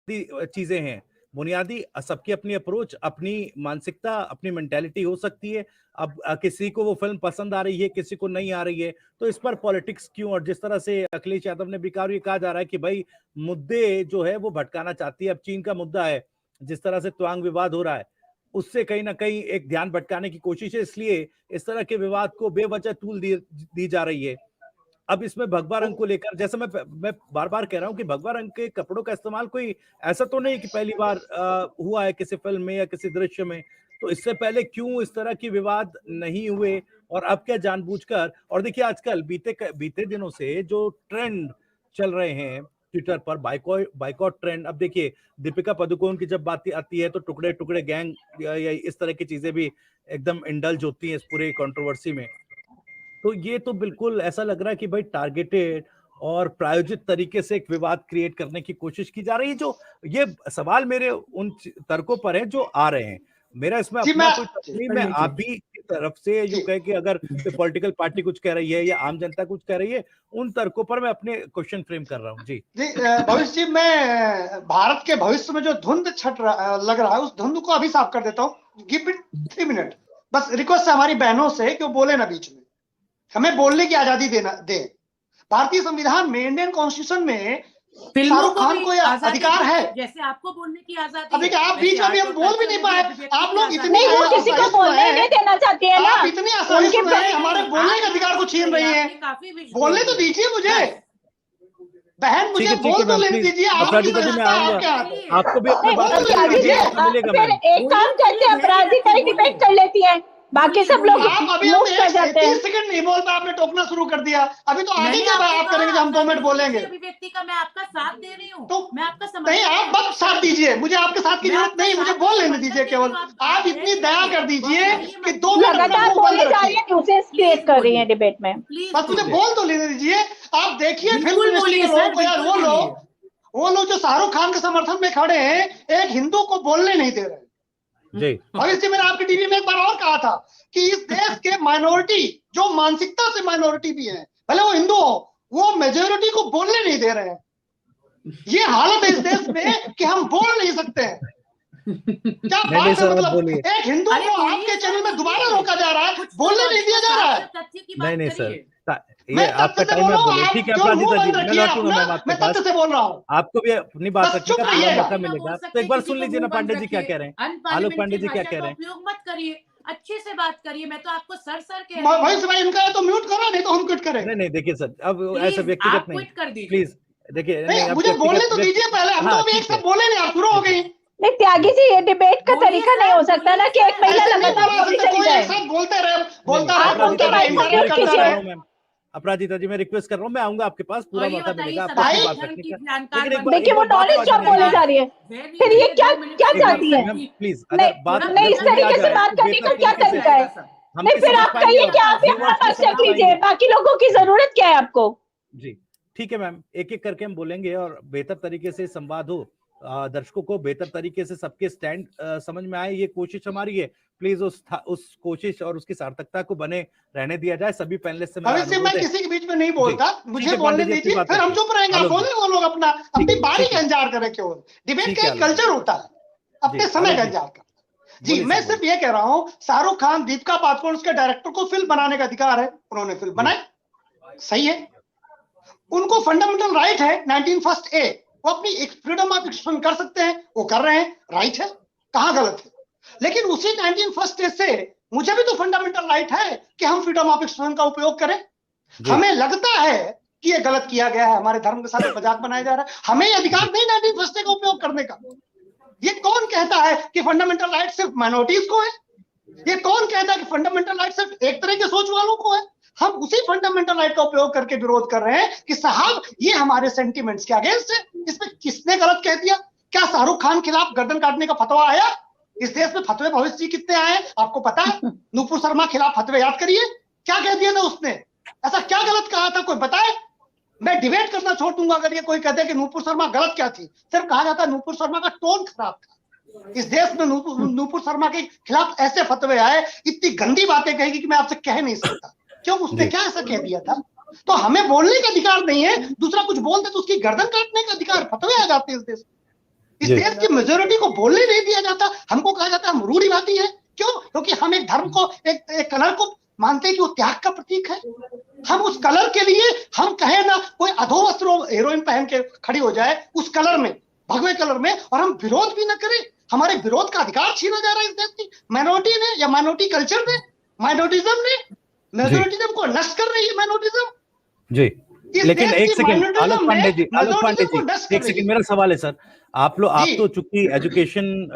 चीजें हैं, बुनियादी सबकी अपनी अप्रोच, अपनी मानसिकता, अपनी मेंटेलिटी हो सकती है। अब किसी को वो फिल्म पसंद आ रही है, किसी को नहीं आ रही है, तो इस पर पॉलिटिक्स क्यों? और जिस तरह से अखिलेश यादव ने भी कहा जा रहा है कि भाई मुद्दे जो है वो भटकाना चाहती है। अब चीन का मुद्दा है, जिस तरह से त्वांग विवाद हो रहा है, उससे कहीं ना कहीं एक ध्यान भटकाने की कोशिश है, इसलिए इस तरह के विवाद को बेवजह तूल दी जा रही है। अब इसमें भगवा रंग को लेकर, जैसे मैं बार बार कह रहा हूं कि भगवा रंग के कपड़ों का इस्तेमाल कोई ऐसा तो नहीं कि पहली बार हुआ है किसी फिल्म में या किसी दृश्य में। तो इससे पहले क्यों इस तरह की विवाद नहीं हुए, और अब क्या जानबूझकर? और देखिए आजकल बीते दिनों से जो ट्रेंड चल रहे हैं ट्विटर पर, बाइकॉट ट्रेंड। अब देखिए दीपिका पादुकोण की जब बात आती है तो टुकड़े टुकड़े गैंग या इस तरह की चीजें भी एकदम इंडल्ज होती हैं इस पूरे कंट्रोवर्सी में। तो ये तो बिल्कुल ऐसा लग रहा है कि भाई टारगेटेड और प्रायोजित तरीके से एक विवाद क्रिएट करने की कोशिश की जा रही है। जो ये सवाल मेरे उन तर्कों पर है जो आ रहे हैं, मेरा इसमें अपना कोई तस्वीर में आप भी की तरफ से यूं कहे कि अगर पॉलिटिकल पार्टी कुछ कह रही है या आम जनता कुछ कह रही है, उन तर्कों पर मैं अपने क्वेश्चन फ्रेम कर रहा हूँ। जी भविष्य जी, मैं भारत के भविष्य में जो धुंध लग रहा है उस धुंध को अभी साफ कर देता हूँ। गिव इट 3 मिनट बस। रिक्वेस्ट है हमारी बहनों से कि वो बोले ना बीच में, हमें बोलने की आजादी दे। भारतीय संविधान में, इंडियन कॉन्स्टिट्यूशन में शाहरुख खान को यह अधिकार है, जैसे आपको बोलने की आजादी। अब आप बीच में हम बोल भी नहीं पाए। आप लोग इतने किसी को बोलने नहीं देना चाहते हैं ना, आप इतनी आसानी से हमारे बोलने के अधिकार को छीन रही हैं। बोलने तो दीजिए मुझे, बहन, मुझे बोल तो लेने दीजिए। आपको भी एक काम करते हैं, अपराधी पर डिबेट कर लेती है, बाकी सब लोग अभी 30 सेकंड नहीं बोल पाए, आपने टोकना शुरू कर दिया। अभी तो आगे क्या आप करेंगे जब हम 2 मिनट बोलेंगे? अभिव्यक्ति का मैं आपका साथ दे रही हूँ, तो मैं आपका समझ नहीं, आप बस साथ दीजिए, मुझे आपके साथ की जरूरत नहीं, मुझे बोल लेने दीजिए केवल। आप इतनी दया कर दीजिए कि 2 मिनट लगातार बोले जा रही है, न्यूसेंस क्रिएट कर रही है डिबेट में। बस मुझे बोल तो लेने दीजिए। आप देखिए फिल्म इंडस्ट्री के लोगों को यार, वो लोग जो शाहरुख खान के समर्थन में खड़े हैं, एक हिंदू को बोलने नहीं दे रहे। और इससे मैंने आपकी टीवी में एक बार और कहा था कि इस देश के माइनॉरिटी, जो मानसिकता से माइनॉरिटी भी है, भले वो हिंदू हो, वो मेजोरिटी को बोलने नहीं दे रहे हैं। ये हालत है इस देश में कि हम बोल नहीं सकते हैं। क्या बात है? मतलब एक हिंदू को आपके चैनल में दोबारा रोका जा रहा है, बोलने नहीं दिया जा रहा है। नहीं सर, ये आपका टाइम है, बोलिए। ठीक है अपराजिता जी, मैं लौटूंगा मैम आपके पास। से बोल रहा हूँ, आपको भी अपनी बात रखने का पूरा मौका मिलेगा। तो एक बार सुन लीजिए ना पांडे जी क्या कह रहे हैं, आलोक पांडे जी क्या कह रहे हैं। उपयोग मत करिए, अच्छे से बात करिए। मैं तो आपको सर कह रही हूं। भाई इनका तो म्यूट करो, नहीं तो हम क्विट करें। नहीं देखिए सर, अब ऐसा व्यक्तिगत नहीं, प्लीज देखिए, मुझे बोलने तो दीजिए पहले। हम तो अभी एक साथ बोले नहीं, आप शुरू हो गई। नहीं त्यागी जी, ये डिबेट का तरीका नहीं हो सकता ना कि एक महिला लगातार बोलते रहे। अपराजिता जी मैं रिक्वेस्ट कर रहा हूँ, मैं आऊंगा आपके पास, पूरा मौका मिलेगा आपकी बात रखने का। देखिए वो नॉलेज जॉब बोली जा रही है, फिर ये क्या चाहती है? प्लीज नहीं, इस तरीके से बात करने का क्या तरीका है? नहीं, फिर आप कहिए कि आप अपना पास रख लीजिए, बाकी लोगों की जरूरत क्या है आपको? जी ठीक है मैम, एक एक करके हम बोलेंगे और बेहतर तरीके से संवाद हो, दर्शकों को बेहतर तरीके से सबके स्टैंड समझ में आए, ये कोशिश हमारी है। प्लीज उस कोशिश और उसकी सार्थकता को बने रहने दिया जाए। सभी पैनलिस्ट से मैं किसी के बीच में नहीं बोलता, मुझे बोलने दीजिए, फिर हम चुप रहेंगे। आप बोले, वो लोग अपनी बारी का इंतजार करें। केवल डिबेट का एक कल्चर होता है, अपने समय का इंतजार कर। जी मैं सिर्फ ये कह रहा हूँ, शाहरुख खान, दीपिका पादुकोण, उसके डायरेक्टर को फिल्म बनाने का अधिकार है, उन्होंने फिल्म बनाई, सही है, उनको फंडामेंटल राइट है 19(1) वो अपनी फ्रीडम ऑफ एक्सप्रेशन कर सकते हैं, वो कर रहे हैं, राइट है, कहां गलत है? लेकिन उसी 19(1) से मुझे भी तो फंडामेंटल राइट है कि हम फ्रीडम ऑफ एक्सप्रेशन का उपयोग करें। हमें लगता है कि ये गलत किया गया है, हमारे धर्म के साथ मजाक बनाया जा रहा है, हमें अधिकार नहीं 19(1) का उपयोग करने का। ये कौन कहता है कि फंडामेंटल राइट सिर्फ माइनॉरिटीज को है? ये कौन कहता है कि फंडामेंटल राइट सिर्फ एक तरह के सोच वालों को है? हम उसी फंडामेंटल राइट का उपयोग करके विरोध कर रहे हैं कि साहब ये हमारे सेंटिमेंट्स के अगेंस्ट है। इसमें किसने गलत कह दिया? क्या शाहरुख खान खिलाफ गर्दन काटने का फतवा आया? इस देश में फतवे भविष्य जी कितने आए आपको पता है? नूपुर शर्मा खिलाफ फतवे याद करिए, क्या कह दिया था उसने, ऐसा क्या गलत कहा था, कोई बताए? मैं डिबेट करना छोड़ दूंगा अगर ये कोई कहते कि नूपुर शर्मा गलत क्या थी। सिर्फ कहा जाता नूपुर शर्मा का टोन खराब था। इस देश में नूपुर शर्मा के खिलाफ ऐसे फतवे आए, इतनी गंदी बातें कहेगी कि मैं आपसे कह नहीं सकता। क्यों? उसने क्या ऐसा कह दिया था? तो हमें बोलने का अधिकार नहीं है, दूसरा कुछ बोलते तो उसकी गर्दन काटने का अधिकार, फतवे आ जाते हैं इस देश में। इस देश की मेजोरिटी को बोलने नहीं दिया जाता, हमको कहा जाता है हम रूढ़िवादी है। क्यों? क्योंकि हम एक धर्म को, एक कलर को मानते हैं कि वो त्याग का प्रतीक है। हम उस कलर के लिए हम कहे ना, कोई अधोवस्त्र हीरोइन पहन के खड़ी हो जाए उस कलर में, भगवे कलर में, और हम विरोध भी ना करें, हमारे विरोध का अधिकार छीना जा रहा है इस देश की माइनॉरिटी ने, या माइनॉरिटी कल्चर ने, माइनॉरिटिज्म ने, मेजोरिटिज्म को नष्ट कर रही है माइनॉरिटिज्म जी। लेकिन एक सेकंड आलोक पांडे जी, एक सेकंड, मेरा सवाल है सर, आप तो चूंकि एजुकेशन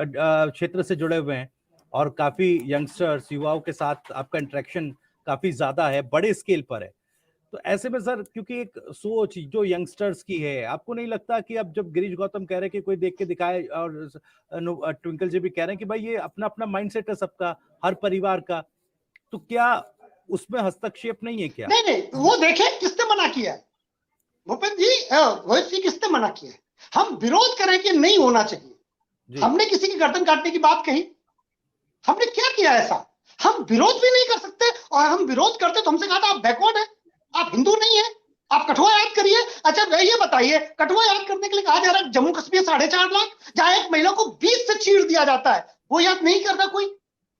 क्षेत्र से जुड़े हुए हैं और काफी यंगस्टर्स, युवाओं के साथ आपका इंटरेक्शन काफी ज्यादा है, बड़े स्केल पर है, तो ऐसे में सर, क्योंकि एक सोच जो यंगस्टर्स की है, आपको नहीं लगता कि अब जब गिरीश गौतम कह रहे हैं कि कोई देख के दिखाए, और ट्विंकल जी भी कह रहे हैं कि भाई ये अपना अपना माइंडसेट है सबका, हर परिवार का, तो क्या उसमें हस्तक्षेप नहीं है क्या? नहीं, वो देखें किसने मना किया है भूपेंद्र जी, रोहित जी, किसने मना किया है? हम विरोध करें कि नहीं होना चाहिए, हमने किसी की गर्दन काटने की बात कही? हमने क्या किया ऐसा? हम विरोध भी नहीं कर सकते, और हम विरोध करते तो हमसे कहा था आप बैकवर्ड है, आप हिंदू नहीं है, आप कठुआ याद करिए। अच्छा ये बताइए, कठुआ याद करने के लिए कहा जा रहा है जम्मू कश्मीर 4.5 लाख, जहां एक महिला को 20 से चीर दिया जाता है, वो याद नहीं करता कोई?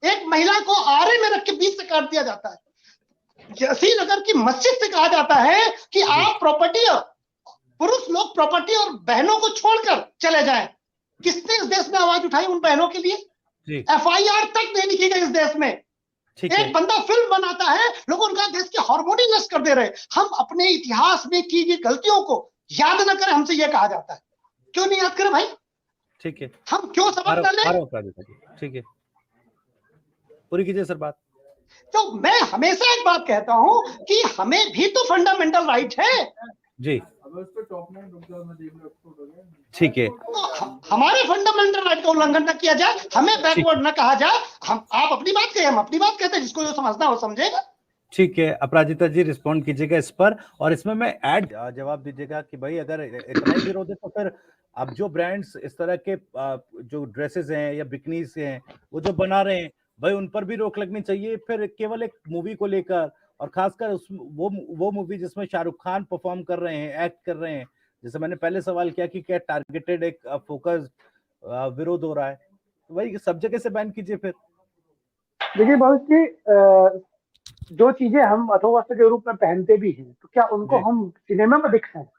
एक महिला को आरे में रख के 20 से काट दिया जाता है। श्रीनगर की मस्जिद से कहा जाता है कि आप प्रॉपर्टी, पुरुष लोग प्रॉपर्टी और बहनों को छोड़कर चले जाएं। किसने इस देश में आवाज उठाई उन बहनों के लिए? FIR तक नहीं लिखी गई इस देश में। एक बंदा फिल्म बनाता है, लोग उनका देश के हार्मोन ही नष्ट कर दे रहे। हम अपने इतिहास में की गई गलतियों को याद न करें, हमसे यह कहा जाता है। क्यों नहीं याद करें भाई? ठीक है, हम क्यों सबक न लें? ठीक है, पूरी कीजिए सर बात। तो मैं हमेशा एक बात कहता हूं कि हमें भी तो फंडामेंटल राइट है जी। ठीक है, तो हमारे फंडामेंटल राइट का उल्लंघन न किया जाए, हमें बैकवर्ड न कहा जाए। आप अपनी बात कहें, हम अपनी बात कहते हैं, जिसको जो समझना हो समझेगा। ठीक है, अपराजिता जी रिस्पॉन्ड कीजिएगा इस पर, और इसमें मैं ऐड जवाब दीजिएगा कि भाई अगर इतना ही विरोध है तो फिर अब जो ब्रांड्स इस तरह के जो ड्रेसेस हैं या बिकनीज हैं वो जो बना रहे हैं, भाई उन पर भी रोक लगनी चाहिए। फिर केवल एक मूवी को लेकर, और खासकर उस वो मूवी जिसमें शाहरुख खान परफॉर्म कर रहे हैं, एक्ट कर रहे हैं, जैसे मैंने पहले सवाल किया कि क्या टारगेटेड एक फोकस्ड विरोध हो रहा है, तो भाई सब जगह से बैन कीजिए फिर। देखिए बहुत जी, जो चीजें हम अथोवस्त्र के रूप में पहनते भी हैं, तो क्या उनको हम सिनेमा में दिखते हैं?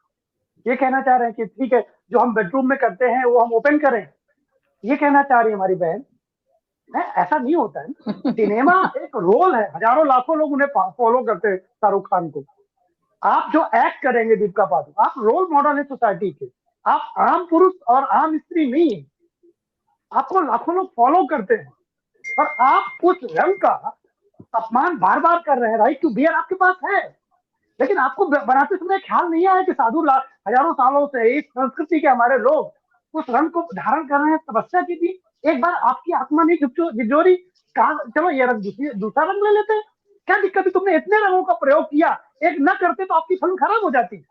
ये कहना चाह रहे हैं कि ठीक है, जो हम बेडरूम में करते हैं वो हम ओपन करें, ये कहना चाह रही है हमारी बहन? ऐसा नहीं होता है। सिनेमा एक रोल है, हजारों लाखों लोग उन्हें फॉलो करते हैं, शाहरुख खान को। आप जो एक्ट करेंगे दीपिका पादुकोण, आप रोल मॉडल है सोसाइटी के, आप आम पुरुष और आम स्त्री नहीं है, आपको लाखों लोग फॉलो करते हैं, और आप उस रंग का अपमान बार बार कर रहे हैं। राइट टू बियर आपके पास है, लेकिन आपको बनाते समय ख्याल नहीं आया कि साधु हजारों सालों से इस संस्कृति के हमारे लोग उस रंग को धारण कर रहे हैं, तपस्या की थी। एक बार आपकी आत्मा नहीं झिझोरी, कहा चलो ये रंग दूसरा रंग ले लेते हैं, क्या दिक्कत है? तुमने इतने रंगों का प्रयोग किया, एक न करते तो आपकी फिल्म खराब हो जाती।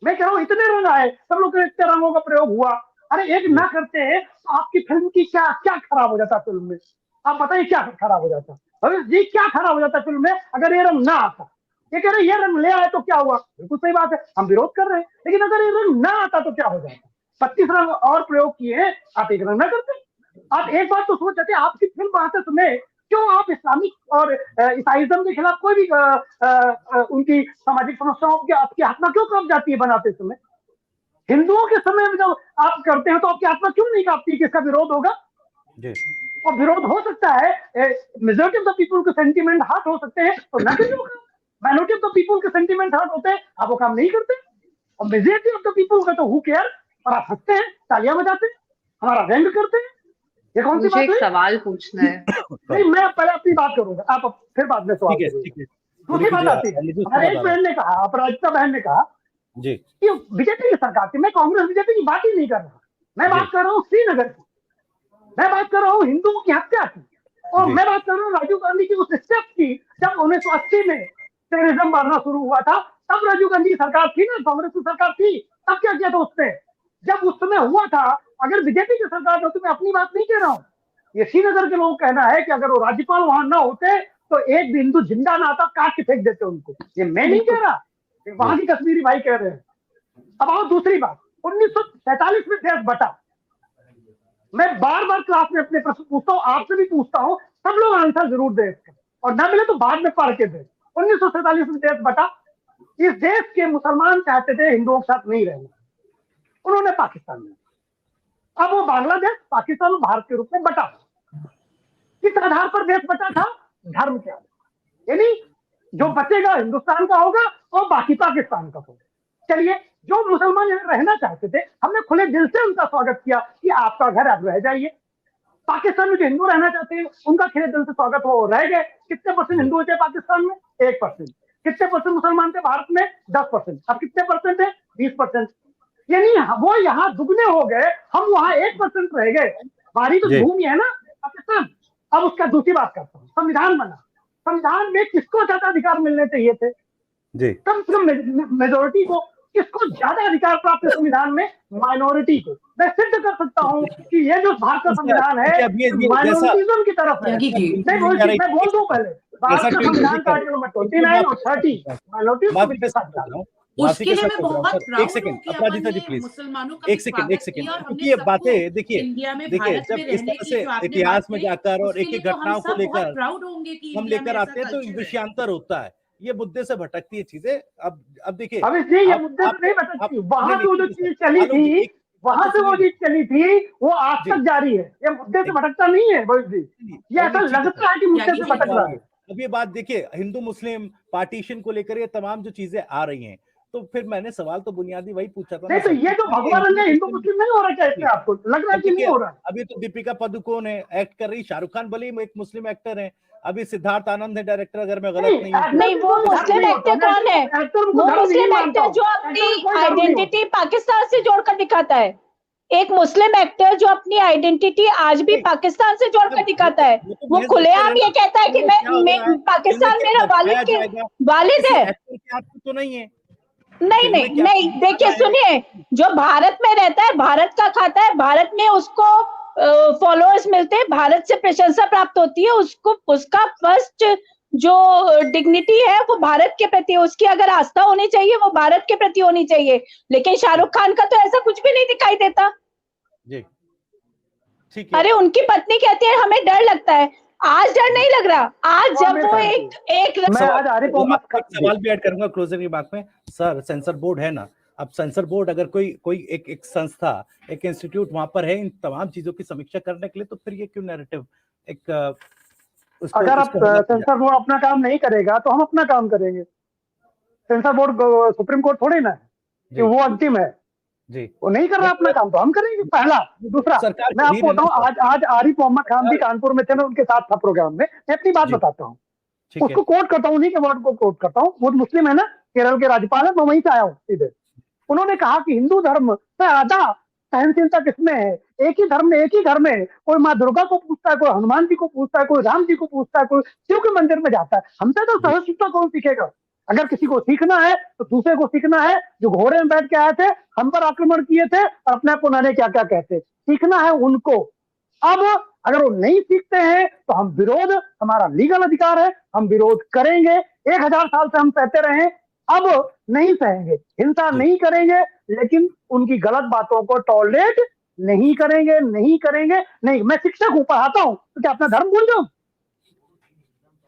मैं कह रहा हूँ इतने रंग आए, सब लोग इतने रंगों का प्रयोग हुआ, अरे एक ना करते तो आपकी फिल्म की क्या क्या खराब हो जाता फिल्म में? आप बताइए क्या खराब हो जाता? अरे जी क्या खराब हो जाता फिल्म में अगर ये रंग ना आता? ये कह रहे ये रंग ले आए तो क्या हुआ? बिल्कुल सही बात है, हम विरोध कर रहे हैं, लेकिन अगर ये रंग ना आता तो क्या हो जाता? 25 रंग और प्रयोग किए, आप एक रंग ना करते? आप एक बात तो सोच जाते, आपकी फिल्म बनाते समय क्यों आप इस्लामिक और ईसाइज्म के खिलाफ कोई भी उनकी सामाजिक समस्याओं की आपकी आत्मा क्यों कांप जाती है बनाते समय? हिंदुओं के समय में जब आप करते हैं तो आपकी आत्मा क्यों नहीं कांपती कि इसका विरोध होगा? और विरोध हो सकता है, मेजॉरिटी ऑफ द पीपल के सेंटीमेंट हर्ट हो सकते हैं, तो ना करिए वो काम। माइनॉरिटी ऑफ द पीपल के सेंटीमेंट हर्ट होते हैं, आप वो काम नहीं करते, और मेजॉरिटी ऑफ द पीपल का तो हु केयर, और आप हंसते हैं, तालियां बजाते हैं, हमारा व्यंग करते हैं। ये कौन सी बात है? सवाल पूछना है। नहीं, मैं पहले अपनी बात करूंगा, आप फिर बाद में सवाल करिए। दूसरी बात आती है, हमारे एक बहन ने कहा, अपराजिता बहन ने कहा कि बीजेपी की सरकार थी, मैं कांग्रेस बीजेपी की बात ही नहीं कर रहा, मैं बात कर रहा हूँ श्रीनगर की, मैं बात कर रहा हूँ हिंदुओं की हत्या की, और मैं बात कर रहा हूँ राजीव गांधी की उस स्टेप की जब 1980 में टेररिज्म बढ़ना शुरू हुआ था, तब राजीव गांधी की सरकार थी ना, कांग्रेस की सरकार थी, तब क्या किया था उसने? जब उस समय हुआ था, अगर बीजेपी की सरकार होती, मैं अपनी बात नहीं कह रहा हूँ, ये श्रीनगर के लोगों का कहना है कि अगर वो राज्यपाल वहां ना होते तो एक भी हिंदू जिंदा ना आता, काट के फेंक देते उनको। ये मैं नहीं कह रहा, वहां की कश्मीरी भाई कह रहे हैं। अब आओ दूसरी बात, 1947 में देश बटा, मैं बार बार क्लास में अपने प्रश्न पूछता हूँ, आपसे भी पूछता हूँ, सब लोग आंसर जरूर दे इसका, और ना मिले तो बाद में पढ़ के दे। 1947 में देश बटा, इस देश के मुसलमान चाहते थे हिंदुओं के साथ नहीं रहना, उन्होंने पाकिस्तान में, अब वो बांग्लादेश पाकिस्तान और भारत के रूप में बटा। किस आधार पर देश बटा था? धर्म के आधार, यानी जो बचेगा हिंदुस्तान का होगा और बाकी पाकिस्तान का होगा। चलिए, जो मुसलमान यहाँ रहना चाहते थे, हमने खुले दिल से उनका स्वागत किया कि आपका घर आप रह जाइए। पाकिस्तान में जो हिंदू रहना चाहते हैं उनका खुले दिल से स्वागत हो, रह गए। कितने परसेंट हिंदू थे पाकिस्तान में? 1%। कितने परसेंट मुसलमान थे भारत में? 10%। अब कितने परसेंट है? 20%। यानी वो यहाँ दुगने हो गए, हम वहां 1% रह गए। हमारी तो भूमि है ना पाकिस्तान। अब उसका दूसरी बात करता हूँ, संविधान बना, संविधान में किसको ज्यादा अधिकार मिलने चाहिए थे? कम से कम मेजोरिटी को। किसको ज्यादा अधिकार प्राप्त है संविधान में? माइनॉरिटी को। मैं सिद्ध कर सकता हूँ कि ये जो भारत का संविधान है माइनॉरिटिज्म की तरफ है। मैं बोल दूं पहले, भारत का संविधान का आर्टिकल नंबर 29 और 30 माइनॉरिटीज के साथ। उसके लिए मैं बहुत एक सेकंड अपराजिता जी प्लीज, एक सेकंड ये बातें देखिए जब इस तरह से इतिहास में जाकर और एक एक घटनाओं को लेकर हम लेकर आते हैं तो विषयांतर होता है, ये मुद्दे से भटकती है चीजें। अब देखिए अब इसलिए ये मुद्दे से नहीं भटकती, वहां से वो जो चीज चली थी, वहां से वो चीज चली थी, वो आज तक जारी है। ये मुद्दे से भटकता नहीं है भाई जी, ये ऐसा लगता है कि मुद्दे से भटक रहा है। अब ये बात देखिए, हिंदू मुस्लिम पार्टीशन को लेकर ये तमाम जो चीजें आ रही हैं, तो फिर मैंने सवाल तो बुनियादी वही पूछा था। नहीं तो ये जो भगवान है हिंदू मुस्लिम नहीं हो रहा क्या? इससे आपको लग रहा है कि नहीं हो रहा? अभी तो दीपिका पादुकोण है एक्ट कर रही, शाहरुख खान भले ही एक मुस्लिम एक्टर है, अभी सिद्धार्थ आनंद है डायरेक्टर, अगर मैं गलत नहीं हूँ। नहीं, वो मुस्लिम एक्टर कौन है? वो मुस्लिम एक्टर जो अपनी आइडेंटिटी पाकिस्तान से जोड़कर दिखाता है। एक मुस्लिम एक्टर जो अपनी आइडेंटिटी आज भी पाकिस्तान से जोड़कर दिखाता है, वो खुलेआम ये कहता है कि मैं पाकिस्तान मेरा वालिद है। तो नहीं है। नहीं, देखिए सुनिए, जो भारत में रहता है, भारत का खाता है, भारत में उसको फॉलोअर्स मिलते हैं, भारत से प्रशंसा प्राप्त होती है, उसको उसका फर्स्ट जो डिग्निटी है वो भारत के प्रति, उसकी अगर आस्था होनी चाहिए वो भारत के प्रति होनी चाहिए। लेकिन शाहरुख खान का तो ऐसा कुछ भी नहीं दिखाई देता जी। ठीक है। अरे उनकी पत्नी कहती है हमें डर लगता है, आज डर नहीं लग रहा। आज जब वो एक सवाल भी ऐड करूंगा क्लोजिंग रिमार्क में। सर, सेंसर बोर्ड है ना, अब सेंसर बोर्ड अगर कोई एक संस्था, एक इंस्टीट्यूट वहां पर है इन तमाम चीजों की समीक्षा करने के लिए, तो फिर ये क्यों नैरेटिव अगर आप सेंसर बोर्ड अपना काम नहीं करेगा तो हम अपना काम करेंगे। सेंसर बोर्ड सुप्रीम कोर्ट थोड़ी ना है कि वो अंतिम है जी, वो नहीं कर रहा अपना काम, तो हम करेंगे। पहला। दूसरा, मैं आपको बताऊं, आज आरिफ मोहम्मद खान भी कानपुर में थे, मैं उनके साथ था प्रोग्राम में। मैं अपनी बात बताता हूँ, उसको कोट करता हूँ, उन्हीं के वर्ड को कोट करता हूँ। वो मुस्लिम है ना, केरल के राज्यपाल है, मैं वहीं से आया हूँ सीधे। उन्होंने कहा कि हिंदू धर्म से ज्यादा सहनशीलता किसमें है? एक ही धर्म में कोई माँ दुर्गा को पूछता है, कोई हनुमान जी को पूछता है, कोई राम जी को पूछता है, कोई शिव के मंदिर में जाता है। हमसे तो सहिष्णुता कौन सीखेगा? अगर किसी को सीखना है तो दूसरे को सीखना है। जो घोड़े में बैठ के आए थे, हम पर आक्रमण किए थे और अपने आप को उन्होंने क्या क्या कहते, सीखना है उनको। अब अगर वो नहीं सीखते हैं तो हम विरोध, हमारा लीगल अधिकार है, हम विरोध करेंगे। 1000 साल से हम सहते रहे, अब नहीं सहेंगे, हिंसा नहीं करेंगे, लेकिन उनकी गलत बातों को टॉलरेट नहीं करेंगे। नहीं, मैं शिक्षक हूं, पढ़ाता हूं, तो क्या अपना धर्म भूल जाऊं?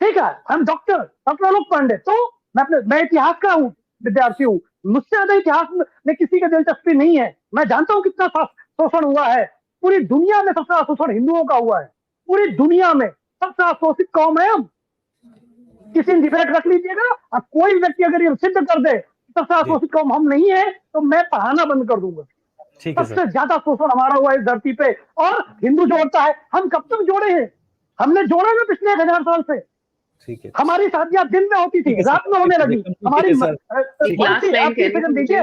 ठीक है, हम डॉक्टर लोग पंडित, तो मैं इतिहास का हूँ, विद्यार्थी हूँ, मुझसे ज्यादा इतिहास में किसी की दिलचस्पी नहीं है। मैं जानता हूँ कितना शोषण हुआ है। पूरी दुनिया में सबसे ज्यादा शोषण हिंदुओं का हुआ है। पूरी दुनिया में सबसे ज्यादा शोषित कौम है हम। किसी ने डिबेट रख लीजिएगा, अब कोई व्यक्ति अगर ये सिद्ध कर दे सबसे ज्यादा शोषित कौम हम नहीं है, तो मैं पढ़ाना बंद कर दूंगा। सबसे ज्यादा शोषण हमारा हुआ इस धरती पे, और हिंदू जोड़ता है। हम कब तक जोड़े हैं? हमने जोड़ा ना पिछले 1000 साल से। ठीक है, हमारी शादियां दिन में होती थी, रात में होने लगी। हमारी दीजिए,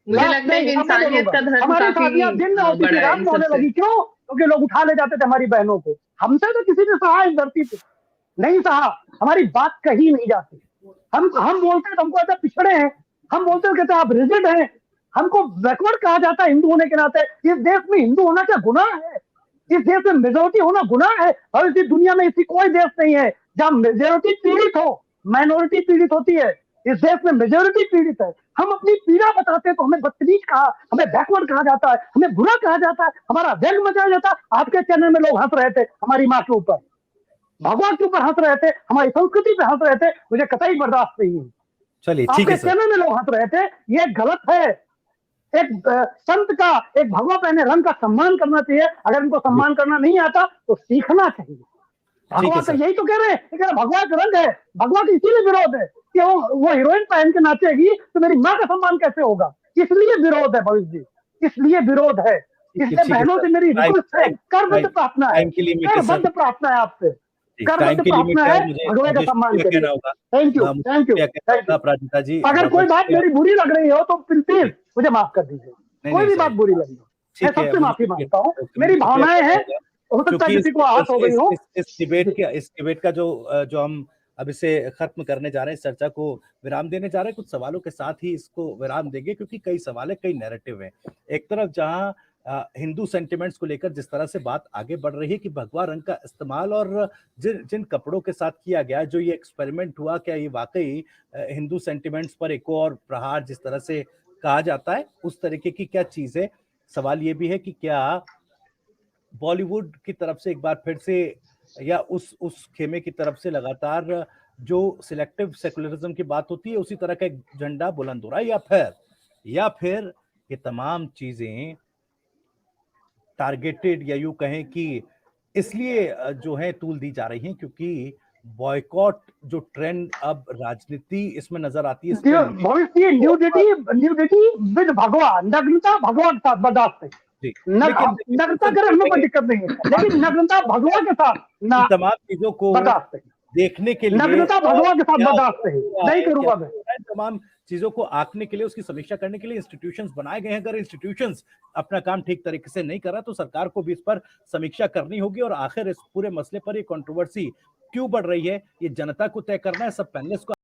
मुझे लगता है कि इंसानियत का धर्म हमारी शादियां दिन में होती थी, रात में होने लगी। क्यों? क्योंकि लोग उठा ले जाते थे हमारी बहनों को। हमसे तो किसी ने सहा इस धरती पे नहीं सहा, हमारी बात कही नहीं जाती। हम बोलते हैं तो हमको ऐसा पिछड़े हैं, हम बोलते हैं कहते हैं आप रिजिड हैं, हमको बैकवर्ड कहा जाता है हिंदू होने के नाते। इस देश में हिंदू होना क्या गुनाह है? इस देश में मेजोरिटी होना गुनाह है? और इस दुनिया में ऐसी कोई देश नहीं है जहां मेजोरिटी पीड़ित हो, माइनॉरिटी पीड़ित होती है। इस देश में मेजोरिटी पीड़ित है। हम अपनी पीड़ा बताते हैं तो हमें बदतमीज कहा, हमें बैकवर्ड कहा जाता है, हमें बुरा कहा जाता है, हमारा व्यंग मचाया जाता है। आपके चैनल में लोग हंस रहे थे हमारी माँ के ऊपर, भगवान के ऊपर हंस रहे थे, हमारी संस्कृति पे हंस रहे थे, मुझे कतई बर्दाश्त नहीं है। चलिए ठीक है आपके चैनल में लोग हंस रहे थे, ये गलत है। एक संत का, एक भगवा पहने रंग का सम्मान करना चाहिए। अगर इनको सम्मान करना नहीं आता तो सीखना चाहिए। भगवा तो यही तो कह रहे हैं, भगवा का रंग है, भगवा का इसीलिए विरोध है कि वो हीरोइन पहन के नाचेगी तो मेरी माँ का सम्मान कैसे होगा, इसलिए विरोध है भविष्य जी, इसलिए विरोध है। इसलिए बहनों से मेरी रिक्वेस्ट है, करबद्ध प्रार्थना है, करबद्ध प्रार्थना है आपसे, करबद्ध प्रार्थना है, भगवा का सम्मान करिए। Thank you, thank you. Aparajita ji, अगर कोई बात मेरी बुरी लग रही हो तो प्लीज मुझे माफ कर दीजिए, कोई भी बात बुरी लगी हो मैं सबसे माफी मांगता हूँ, मेरी भावनाएं हैं, हो सकता है किसी को आहत हो गई हो। इस डिबेट का जो हम अब इसे खत्म करने जा रहे हैं, चर्चा को विराम देने जा रहे हैं, कुछ सवालों के साथ ही इसको विराम देंगे क्योंकि कई सवाल है, कई नैरेटिव है। एक तरफ जहां हिंदू सेंटिमेंट्स को लेकर जिस तरह से बात आगे बढ़ रही है कि भगवा रंग का इस्तेमाल और जिन कपड़ों के साथ किया गया, जो ये एक्सपेरिमेंट हुआ, क्या ये वाकई हिंदू सेंटिमेंट्स पर एक और प्रहार जिस तरह से कहा जाता है उस तरीके की क्या चीज है। सवाल ये भी है कि क्या बॉलीवुड की तरफ से एक बार फिर से या उस खेमे की तरफ से लगातार जो सिलेक्टिव सेकुलरिज्म की बात होती है उसी तरह का एक झंडा बुलंद हो रहा है, या फिर ये तमाम चीजें टारगेटेड या यूं कहें कि इसलिए जो है तूल दी जा रही हैं क्योंकि बॉयकॉट जो ट्रेंड अब राजनीति इसमें नजर आती है। भविष्य न्यूडिटी विद भगवा, नग्नता भगवा के साथ बर्दाश्त है। नग्नता करें हमें कोई दिक्कत नहीं है, लेकिन नग्नता भगवा के साथ तमाम चीजों को बर्दाश्त है, देखने के लिए नग्नता भगवा के साथ बर्दाश्त है, नहीं करूंगा मैं। तमाम चीजों को आंकने के लिए, उसकी समीक्षा करने के लिए इंस्टीट्यूशंस बनाए गए हैं। अगर इंस्टीट्यूशंस अपना काम ठीक तरीके से नहीं कर रहा तो सरकार को भी इस पर समीक्षा करनी होगी और आखिर इस पूरे मसले पर ये कंट्रोवर्सी क्यों बढ़ रही है ये जनता को तय करना है। सब पैनलिस्ट को